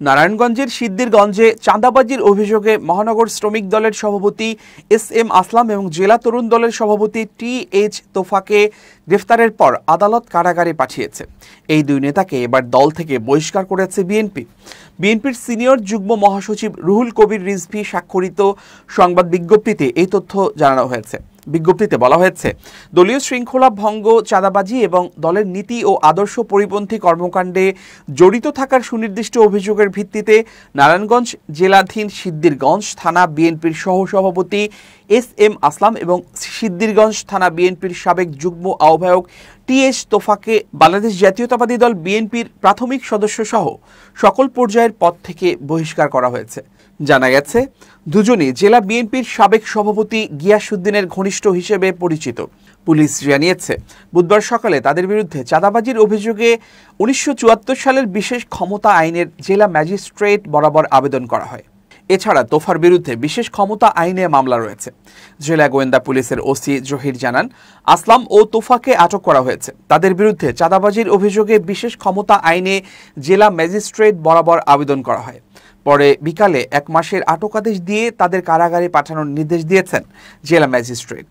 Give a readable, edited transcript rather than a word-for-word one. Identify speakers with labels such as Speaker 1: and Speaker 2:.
Speaker 1: নারায়ণগঞ্জের সিদ্ধিরগঞ্জে চাঁদাবাজির অভিযোগে মহানগর শ্রমিক দলের সভাপতি এস.এম. আসলাম এবং জেলা তরুণ দলের সভাপতি টি.এইচ. তোফাকে গ্রেফতারের পর আদালত কারাগারে পাঠিয়েছে। এই দুই নেতাকে এবার দল থেকে বহিষ্কার করেছে বিএনপি। বিএনপির সিনিয়র যুগ্ম মহাসচিব রুহুল কবির রিজভী স্বাক্ষরিত সংবাদ বিজ্ঞপ্তিতে এই তথ্য জানানো হয়েছে। বিজ্ঞপ্তিতে বলা হয়েছে, দলীয় শৃঙ্খলা ভঙ্গ, চাঁদাবাজি এবং দলের নীতি ও আদর্শ পরিপন্থী কর্মকাণ্ডে জড়িত থাকার সুনির্দিষ্ট অভিযোগের ভিত্তিতে নারায়ণগঞ্জ জেলাধীন সিদ্ধিরগঞ্জ থানা বিএনপির সহসভাপতি এস.এম. আসলাম এবং সিদ্ধিরগঞ্জ থানা বিএনপির সাবেক যুগ্ম আহ্বায়ক টি.এইচ. তোফাকে বাংলাদেশ জাতীয়তাবাদী দল বিএনপির প্রাথমিক সদস্য সহ সকল পর্যায়ের পদ থেকে বহিষ্কার করা হয়েছে। জানা গেছে, দুজনই জেলা বিএনপির সাবেক সভাপতি গিয়াসউদ্দিনের ঘনিষ্ঠ হিসেবে পরিচিত। পুলিশ জানিয়েছে, বুধবার সকালে তাদের বিরুদ্ধে চাঁদাবাজির অভিযোগে 1974 সালের বিশেষ ক্ষমতা আইনের জেলা ম্যাজিস্ট্রেট বরাবর আবেদন করা হয়। এছাড়া তোফার বিরুদ্ধে বিশেষ ক্ষমতা আইনে মামলা রয়েছে। জেলা গোয়েন্দা পুলিশের ওসি জহির জানান, আসলাম ও তোফাকে আটক করা হয়েছে। তাদের বিরুদ্ধে চাঁদাবাজির অভিযোগে বিশেষ ক্ষমতা আইনে জেলা ম্যাজিস্ট্রেট বরাবর আবেদন করা হয়। পরে বিকালে 1 মাসের আটক আদেশ দিয়ে তাদের কারাগারে পাঠানোর নির্দেশ দিয়েছেন জেলা ম্যাজিস্ট্রেট।